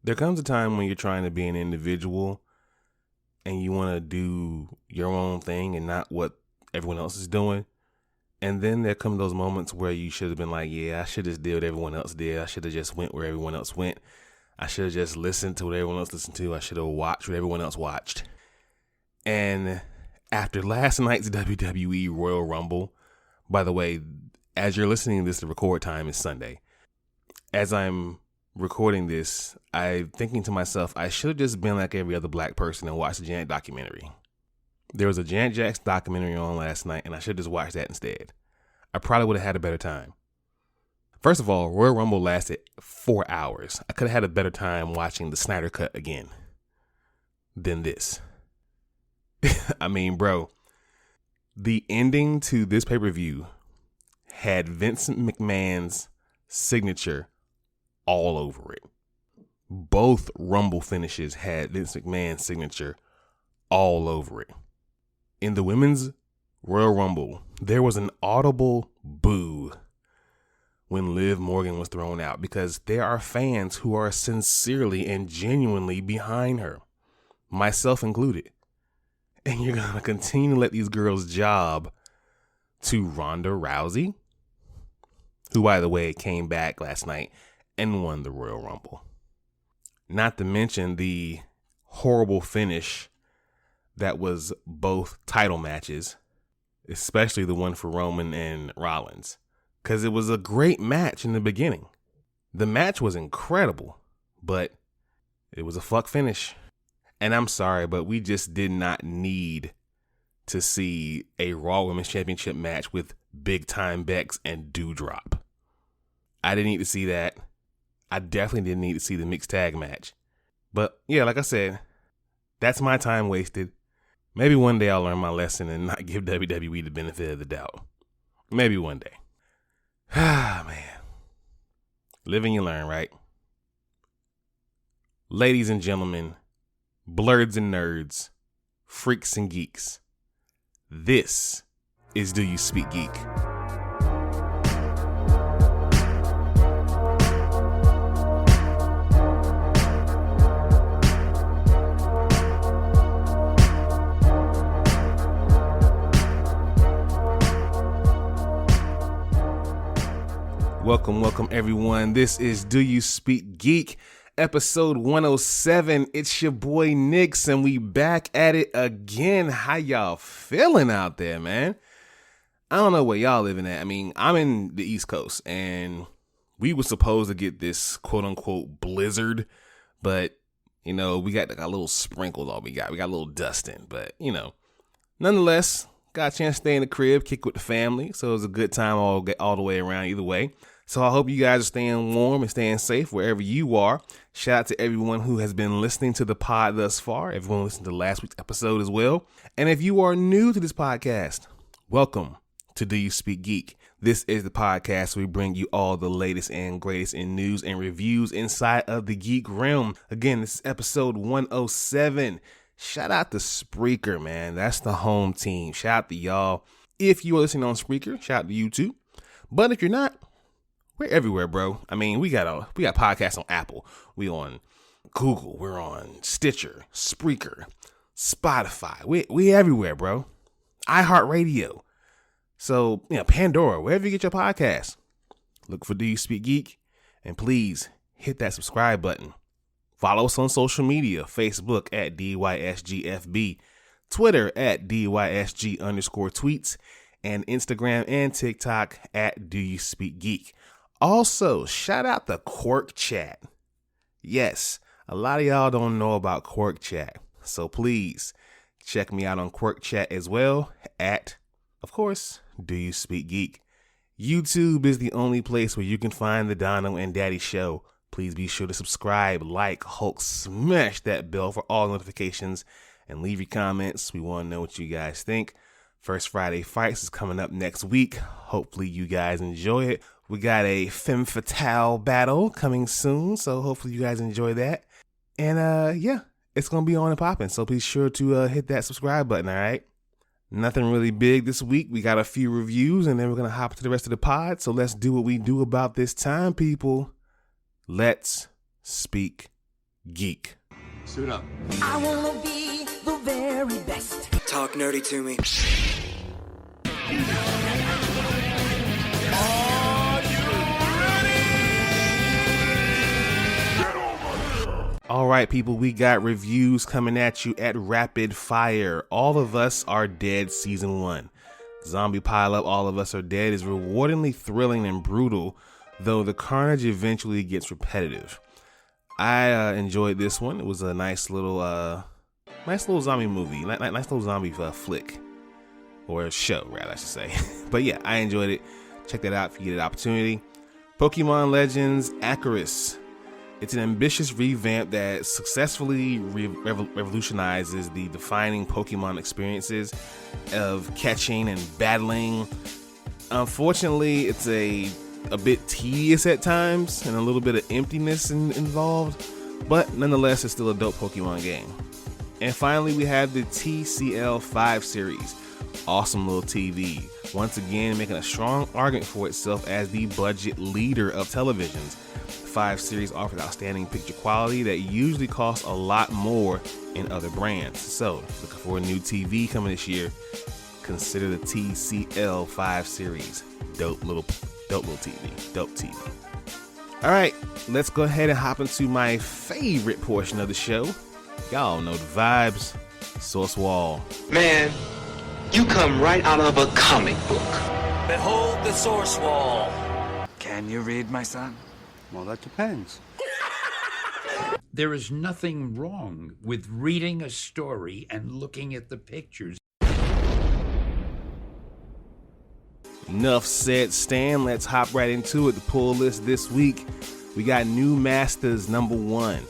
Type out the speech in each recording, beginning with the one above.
There comes a time when you're trying to be an individual and you want to do your own thing and not what everyone else is doing. And then there come those moments where you should have been like, yeah, I should just did what everyone else did. I should have just went where everyone else went. I should have just listened to what everyone else listened to. I should have watched what everyone else watched. And after last night's WWE Royal Rumble, by the way, as you're listening to this, the record time is Sunday. As I'm recording this, I'm thinking to myself, I should have just been like every other black person and watched the Janet documentary. There was a Janet Jackson documentary on last night, and I should have just watched that instead. I probably would have had a better time. First of all, Royal Rumble lasted 4 hours. I could have had a better time watching the Snyder Cut again than this. I mean, bro, the ending to this pay-per-view had Vincent McMahon's signature all over it. Both Rumble finishes had Vince McMahon's signature all over it. In the women's Royal Rumble, there was an audible boo when Liv Morgan was thrown out because there are fans who are sincerely and genuinely behind her, myself included. And you're going to continue to let these girls job to Ronda Rousey, who, by the way, came back last night and won the Royal Rumble. Not to mention the horrible finish that was both title matches, especially the one for Roman and Rollins, because it was a great match in the beginning. The match was incredible, but it was a fuck finish. And I'm sorry, but we just did not need to see a Raw Women's Championship match with Big Time Bex and Doudrop. I didn't need to see that. I definitely didn't need to see the mixed tag match. But yeah, like I said, that's my time wasted. Maybe one day I'll learn my lesson and not give WWE the benefit of the doubt. Maybe one day. Ah, man. Live and you learn, right? Ladies and gentlemen, blurds and nerds, freaks and geeks, this is Do You Speak Geek? Welcome everyone. This is Do You Speak Geek, episode 107. It's your boy Nix, and we back at it again. How y'all feeling out there, man? I don't know where y'all living at. I mean, I'm in the East Coast, and we were supposed to get this quote-unquote blizzard, but, you know, we got like a little sprinkles all we got. We got a little dusting, but, you know, nonetheless, got a chance to stay in the crib, kick with the family, so it was a good time all the way around either way. So I hope you guys are staying warm and staying safe wherever you are. Shout out to everyone who has been listening to the pod thus far. Everyone listened to last week's episode as well. And if you are new to this podcast, welcome to Do You Speak Geek. This is the podcast where we bring you all the latest and greatest in news and reviews inside of the geek realm. Again, this is episode 107. Shout out to Spreaker, man. That's the home team. Shout out to y'all. If you are listening on Spreaker, shout out to you too. But if you're not, we're everywhere, bro. I mean, we got podcasts on Apple. We on Google. We're on Stitcher, Spreaker, Spotify. We everywhere, bro. iHeartRadio. So, you know, Pandora, wherever you get your podcasts. Look for Do You Speak Geek, and please hit that subscribe button. Follow us on social media, Facebook at DYSGFB, Twitter at DYSG_tweets, and Instagram and TikTok at Do You Speak Geek. Also, shout out the Quirk Chat. Yes, a lot of y'all don't know about Quirk Chat, so please check me out on Quirk Chat as well at, of course, Do You Speak Geek. YouTube is the only place where you can find the Dono and Daddy Show. Please be sure to subscribe, like, Hulk, smash that bell for all notifications, and leave your comments. We want to know what you guys think. First Friday Fights is coming up next week. Hopefully you guys enjoy it. We got a Femme Fatale battle coming soon, so hopefully you guys enjoy that. And yeah, it's going to be on and popping, so be sure to hit that subscribe button, all right? Nothing really big this week. We got a few reviews, and then we're going to hop to the rest of the pod, so let's do what we do about this time, people. Let's speak Geek. Suit up. I wanna be the very best. Talk nerdy to me. All right, people, we got reviews coming at you at rapid fire. All of Us Are Dead Season 1. Zombie pileup All of Us Are Dead is rewardingly thrilling and brutal, though the carnage eventually gets repetitive. I enjoyed this one. It was a nice little zombie movie, nice little zombie flick, or show, rather, I should say. But yeah, I enjoyed it. Check that out if you get an opportunity. Pokemon Legends Crysis. It's an ambitious revamp that successfully revolutionizes the defining Pokemon experiences of catching and battling. Unfortunately, it's a bit tedious at times and a little bit of emptiness involved, but nonetheless, it's still a dope Pokemon game. And finally, we have the TCL series. Awesome little TV. Once again, making a strong argument for itself as the budget leader of televisions. 5 series offers outstanding picture quality that usually costs a lot more in other brands. So, looking for a new TV coming this year, consider the TCL 5 series. Dope little TV. Dope TV. All right, let's go ahead and hop into my favorite portion of the show. Y'all know the vibes. Source Wall. Man, you come right out of a comic book. Behold the source wall. Can you read, my son? Well, that depends. There is nothing wrong with reading a story and looking at the pictures. Enough said, Stan. Let's hop right into it. The pull list this week, we got New Masters #1.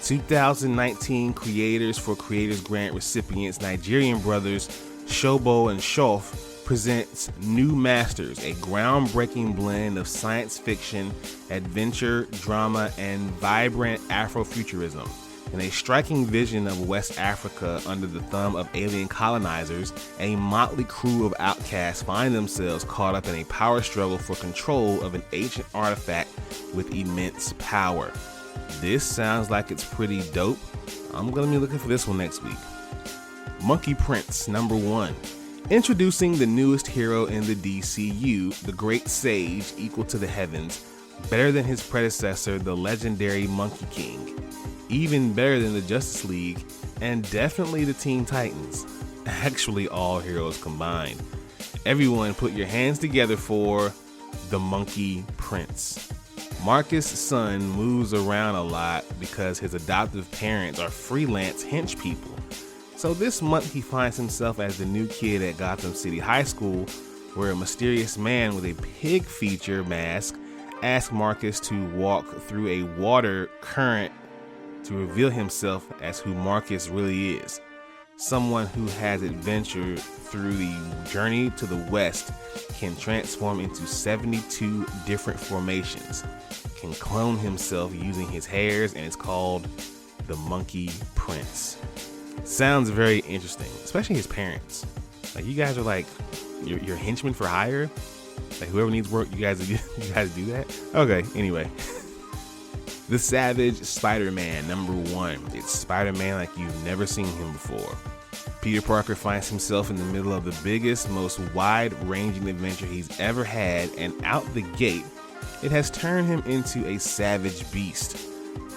2019 Creators for Creators Grant recipients Nigerian brothers Shobo and Shof presents New Masters, a groundbreaking blend of science fiction, adventure, drama, and vibrant Afrofuturism. In a striking vision of West Africa under the thumb of alien colonizers, a motley crew of outcasts find themselves caught up in a power struggle for control of an ancient artifact with immense power. This sounds like it's pretty dope. I'm gonna be looking for this one next week. Monkey Prince #1. Introducing the newest hero in the DCU, the Great Sage, equal to the heavens, better than his predecessor, the legendary Monkey King, even better than the Justice League, and definitely the Teen Titans. Actually, all heroes combined. Everyone put your hands together for the Monkey Prince. Marcus' son moves around a lot because his adoptive parents are freelance hench people. So this month he finds himself as the new kid at Gotham City High School, where a mysterious man with a pig feature mask asks Marcus to walk through a water current to reveal himself as who Marcus really is. Someone who has adventured through the journey to the West, can transform into 72 different formations, can clone himself using his hairs, and it's called the Monkey Prince. Sounds very interesting, especially his parents. Like, you guys are like your henchmen for hire. Like, whoever needs work, you guys do that. Okay, anyway. The Savage Spider-Man #1. It's Spider-Man like you've never seen him before. Peter Parker finds himself in the middle of the biggest, most wide-ranging adventure he's ever had, and out the gate, it has turned him into a savage beast.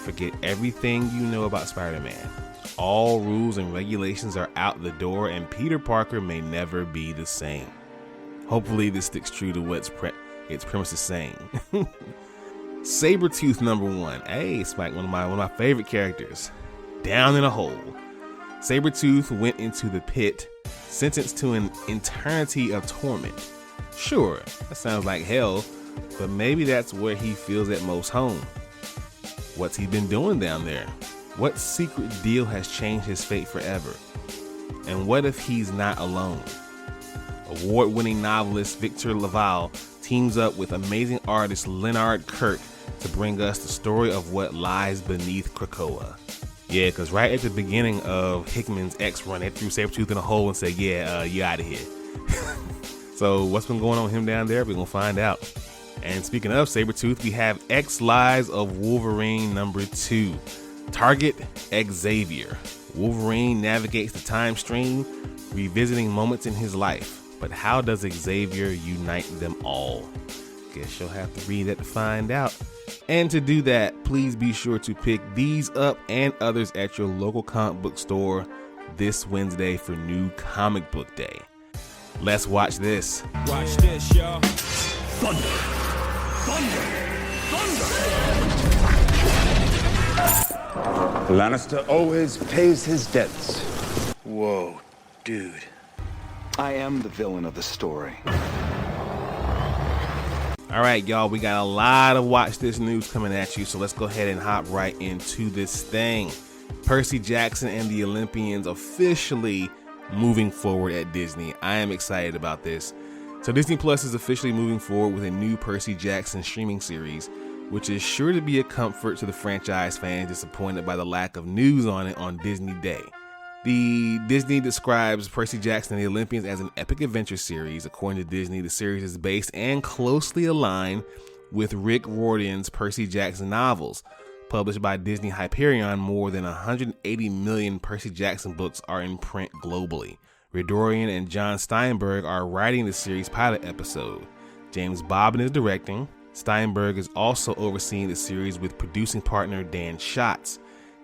Forget everything you know about Spider-Man. All rules and regulations are out the door, and Peter Parker may never be the same. Hopefully this sticks true to what its premise is saying. Sabretooth #1. Hey, it's like one of my favorite characters. Down in a hole. Sabretooth went into the pit, sentenced to an eternity of torment. Sure, that sounds like hell, but maybe that's where he feels at most home. What's he been doing down there? What secret deal has changed his fate forever? And what if he's not alone? Award-winning novelist Victor Laval teams up with amazing artist Leonard Kirk to bring us the story of what lies beneath Krakoa. Yeah, because right at the beginning of Hickman's X run, they threw Sabretooth in a hole and said, yeah, you out of here. So what's been going on with him down there? We're going to find out. And speaking of Sabretooth, we have X Lies of Wolverine #2. Target Xavier. Wolverine navigates the time stream, revisiting moments in his life. But how does Xavier unite them all? Guess you'll have to read that to find out. And to do that, please be sure to pick these up and others at your local comic book store this Wednesday for New Comic Book Day. Let's watch this. Watch this, y'all. Thunder! Thunder! Thunder! Lannister always pays his debts. Whoa, dude. I am the villain of the story. All right, y'all, we got a lot of Watch This news coming at you, so let's go ahead and hop right into this thing. Percy Jackson and the Olympians officially moving forward at Disney. I am excited about this. So Disney Plus is officially moving forward with a new Percy Jackson streaming series, which is sure to be a comfort to the franchise fans disappointed by the lack of news on it on Disney Day. The Disney describes Percy Jackson and the Olympians as an epic adventure series. According to Disney, the series is based and closely aligned with Rick Riordan's Percy Jackson novels. Published by Disney Hyperion, more than 180 million Percy Jackson books are in print globally. Riordan and John Steinberg are writing the series' pilot episode. James Bobbin is directing. Steinberg is also overseeing the series with producing partner Dan Schatz.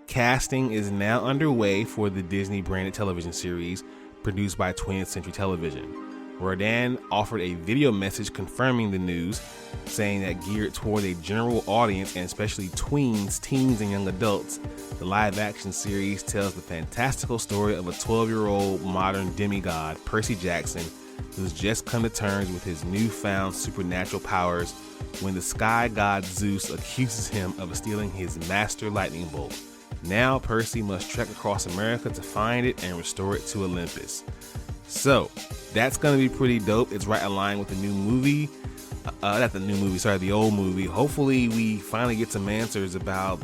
Casting is now underway for the Disney branded television series produced by 20th Century Television. Riordan offered a video message confirming the news, saying that geared toward a general audience and especially tweens, teens, and young adults, the live-action series tells the fantastical story of a 12-year-old modern demigod, Percy Jackson, who's just come to terms with his newfound supernatural powers when the sky god Zeus accuses him of stealing his master lightning bolt. Now Percy must trek across America to find it and restore it to Olympus. So that's going to be pretty dope. It's right in line with the new movie. The old movie. Hopefully we finally get some answers about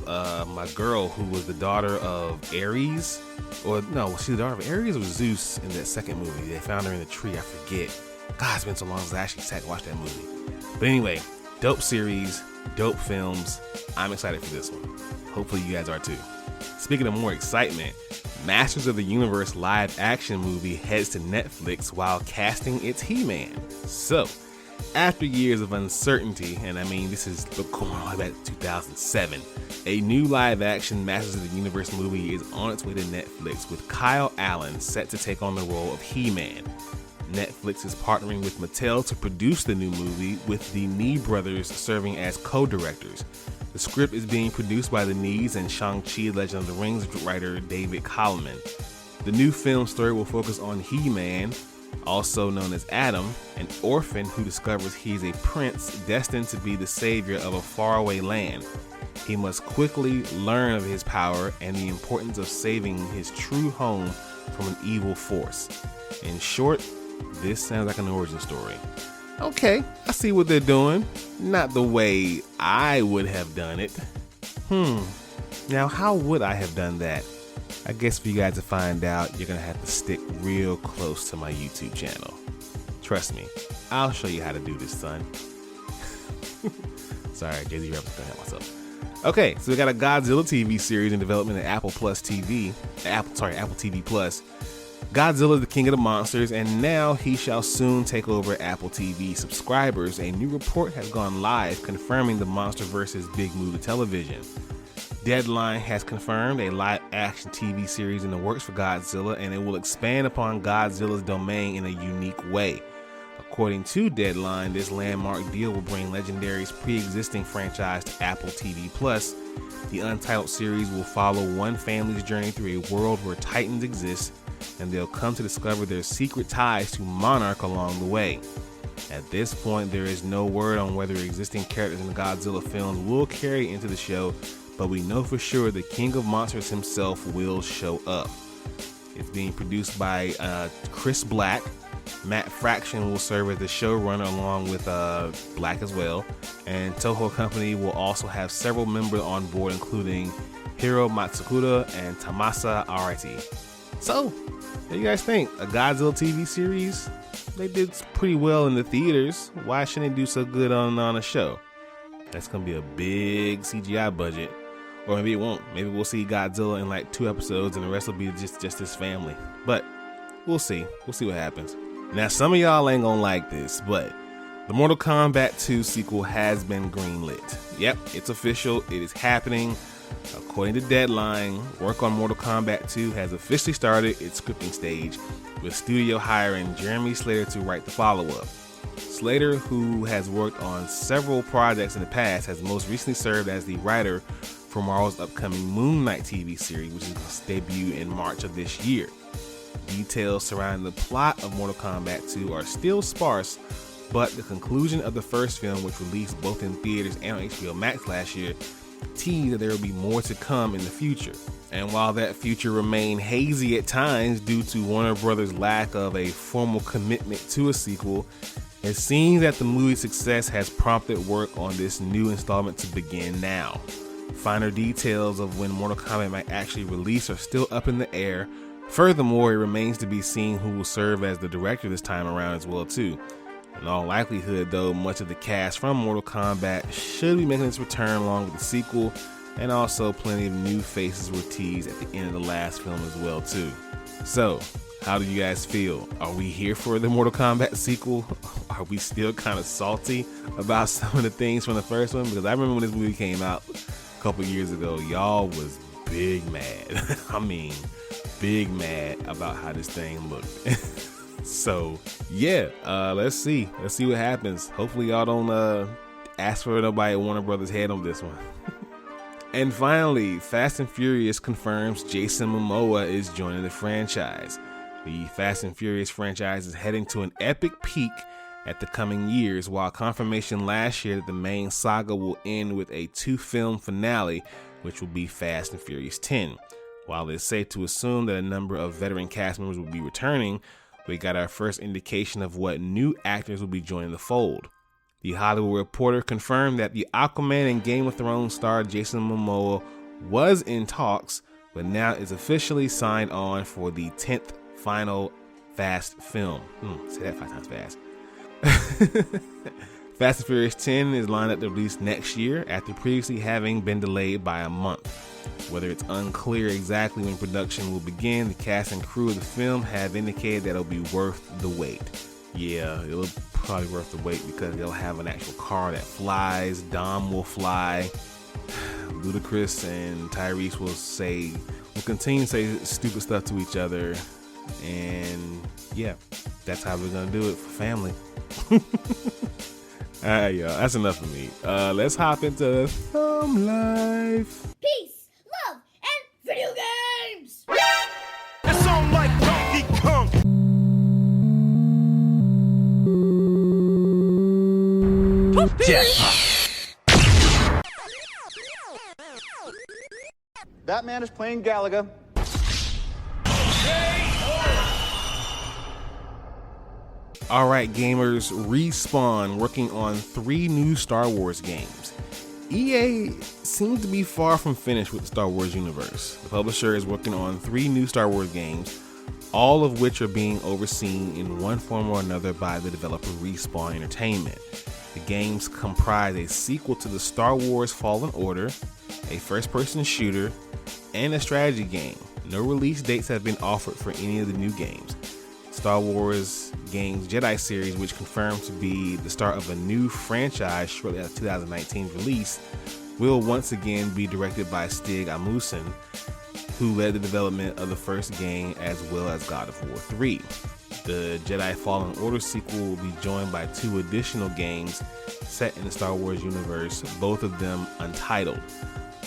my girl who was the daughter of Ares. Or no, was she the daughter of Ares or Zeus in that second movie? They found her in the tree. I forget. God, it's been so long since I actually sat and watched that movie. But anyway, dope series, dope films. I'm excited for this one. Hopefully you guys are too. Speaking of more excitement, Masters of the Universe live action movie heads to Netflix while casting its He-Man. So, after years of uncertainty, and I mean this is going all the way back to 2007, a new live action Masters of the Universe movie is on its way to Netflix with Kyle Allen set to take on the role of He-Man. Netflix is partnering with Mattel to produce the new movie, with the Nee brothers serving as co-directors. The script is being produced by the Nees and Shang-Chi Legend of the Rings writer David Kallman. The new film story will focus on He-Man, also known as Adam, an orphan who discovers he's a prince destined to be the savior of a faraway land. He must quickly learn of his power and the importance of saving his true home from an evil force. In short, this sounds like an origin story. Okay, I see what they're doing. Not the way I would have done it. Now how would I have done that? I guess for you guys to find out, you're gonna have to stick real close to my YouTube channel. Trust me, I'll show you how to do this, son. Sorry, Jay-Z reference, gonna help myself. Okay, so we got a Godzilla TV series in development at Apple TV Plus. Godzilla is the king of the monsters, and now he shall soon take over Apple TV subscribers. A new report has gone live confirming the MonsterVerse is big move to television. Deadline has confirmed a live-action TV series in the works for Godzilla, and it will expand upon Godzilla's domain in a unique way. According to Deadline, this landmark deal will bring Legendary's pre-existing franchise to Apple TV Plus. The Untitled series will follow one family's journey through a world where Titans exist, and they'll come to discover their secret ties to Monarch along the way. At this point, there is no word on whether existing characters in the Godzilla films will carry into the show, but we know for sure the King of Monsters himself will show up. It's being produced by Chris Black. Matt Fraction will serve as the showrunner along with Black as well, and Toho Company will also have several members on board, including Hiro Matsukuda and Tamasa Arati. So, what do you guys think? A Godzilla TV series? They did pretty well in the theaters. Why shouldn't they do so good on a show? That's going to be a big CGI budget. Or maybe it won't. Maybe we'll see Godzilla in like 2 episodes and the rest will be just his family. But we'll see. We'll see what happens. Now, some of y'all ain't gonna like this, but the Mortal Kombat 2 sequel has been greenlit. Yep, it's official. It is happening. According to Deadline, work on Mortal Kombat 2 has officially started its scripting stage, with studio hiring Jeremy Slater to write the follow-up. Slater, who has worked on several projects in the past, has most recently served as the writer for Marvel's upcoming Moon Knight TV series, which is going to debut in March of this year. Details surrounding the plot of Mortal Kombat 2 are still sparse, but the conclusion of the first film, which released both in theaters and on HBO Max last year, teased that there will be more to come in the future. And while that future remained hazy at times due to Warner Brothers' lack of a formal commitment to a sequel, it seems that the movie's success has prompted work on this new installment to begin now. Finer details of when Mortal Kombat might actually release are still up in the air. Furthermore, it remains to be seen who will serve as the director this time around as well too. In all likelihood though, much of the cast from Mortal Kombat should be making its return along with the sequel, and also plenty of new faces were teased at the end of the last film as well too. So, how do you guys feel? Are we here for the Mortal Kombat sequel? Are we still kind of salty about some of the things from the first one? Because I remember when this movie came out a couple years ago, y'all was big mad. I mean, big mad about how this thing looked. So yeah, let's see what happens. Hopefully y'all don't ask for nobody at Warner Brothers head on this one. And finally, Fast and Furious confirms Jason Momoa is joining the franchise. The Fast and Furious franchise is heading to an epic peak at the coming years, while confirmation last year that the main saga will end with a 2-film finale, which will be Fast and Furious 10. While it's safe to assume that a number of veteran cast members will be returning, we got our first indication of what new actors will be joining the fold. The Hollywood Reporter confirmed that the Aquaman and Game of Thrones star Jason Momoa was in talks, but now is officially signed on for the 10th final Fast film. Say that 5 times fast. Fast and Furious 10 is lined up to release next year after previously having been delayed by a month. Whether it's unclear exactly when production will begin, the cast and crew of the film have indicated that it'll be worth the wait. Yeah, it'll probably worth the wait because they'll have an actual car that flies, Dom will fly, Ludacris and Tyrese will continue to say stupid stuff to each other, and yeah, that's how we're gonna do it for family. Alright, y'all, that's enough for me. Let's hop into Thumb Life. Peace, love, and video games! That sound like Donkey Kong. That man is playing Galaga. Alright gamers, Respawn working on 3 new Star Wars games. EA seems to be far from finished with the Star Wars universe. The publisher is working on 3 new Star Wars games, all of which are being overseen in one form or another by the developer Respawn Entertainment. The games comprise a sequel to the Star Wars Fallen Order, a first-person shooter, and a strategy game. No release dates have been offered for any of the new games. Star Wars Games Jedi Series, which confirmed to be the start of a new franchise shortly after 2019's release, will once again be directed by Stig Asmussen, who led the development of the first game as well as God of War 3. The Jedi Fallen Order sequel will be joined by 2 additional games set in the Star Wars universe, both of them untitled.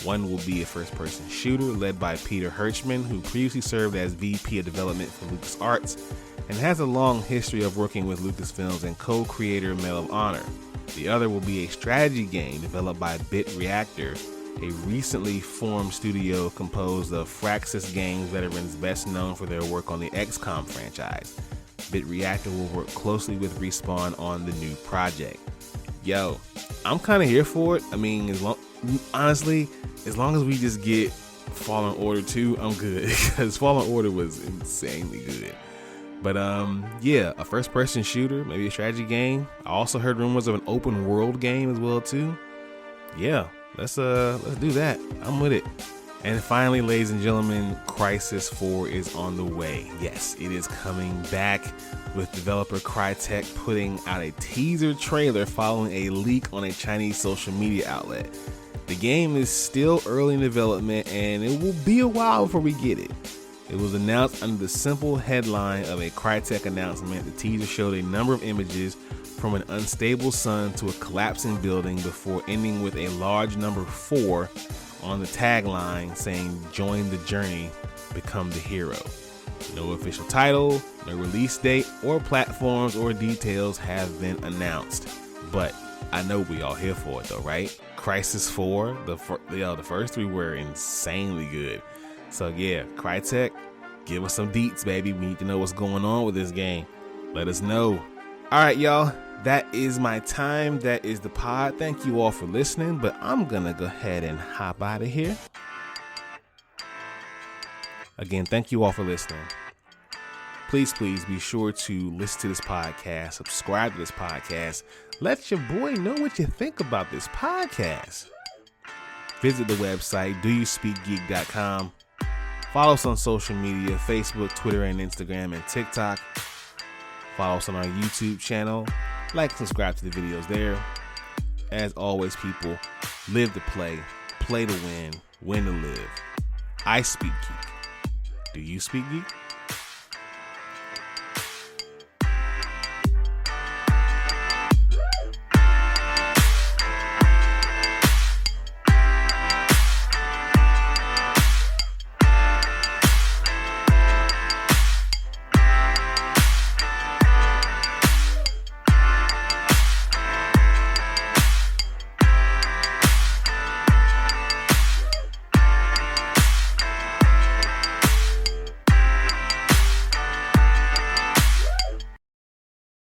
One will be a first-person shooter led by Peter Hirschman, who previously served as VP of Development for LucasArts and has a long history of working with Lucasfilms and co-creator Medal of Honor. The other will be a strategy game developed by Bit Reactor, a recently formed studio composed of Firaxis Games veterans best known for their work on the XCOM franchise. Bit Reactor will work closely with Respawn on the new project. Yo, I'm kind of here for it. I mean, honestly, as long as we just get Fallen Order 2, I'm good, because Fallen Order was insanely good. But yeah, a first-person shooter, maybe a strategy game. I also heard rumors of an open world game as well too. Yeah, let's do that. I'm with it. And finally, ladies and gentlemen, Crysis 4 is on the way. Yes, it is coming back, with developer Crytek putting out a teaser trailer following a leak on a Chinese social media outlet. The game is still early in development, and it will be a while before we get it. It was announced under the simple headline of a Crytek announcement. The teaser showed a number of images from an unstable sun to a collapsing building before ending with a large number 4 on the tagline saying, "Join the journey, become the hero." No official title, no release date, or platforms or details have been announced. But I know we all here for it though, right? Crysis 4, the first 3 were insanely good. So yeah, Crytek, give us some deets, baby. We need to know what's going on with this game. Let us know. All right, y'all. That is my time. That is the pod. Thank you all for listening, but I'm gonna go ahead and hop out of here. Again, thank you all for listening. Please be sure to listen to this podcast, subscribe to this podcast. Let your boy know what you think about this podcast. Visit the website, doyouspeakgeek.com. Follow us on social media, Facebook, Twitter, and Instagram, and TikTok. Follow us on our YouTube channel. Like, subscribe to the videos there. As always, people, live to play to win to live. I speak geek. Do you speak geek?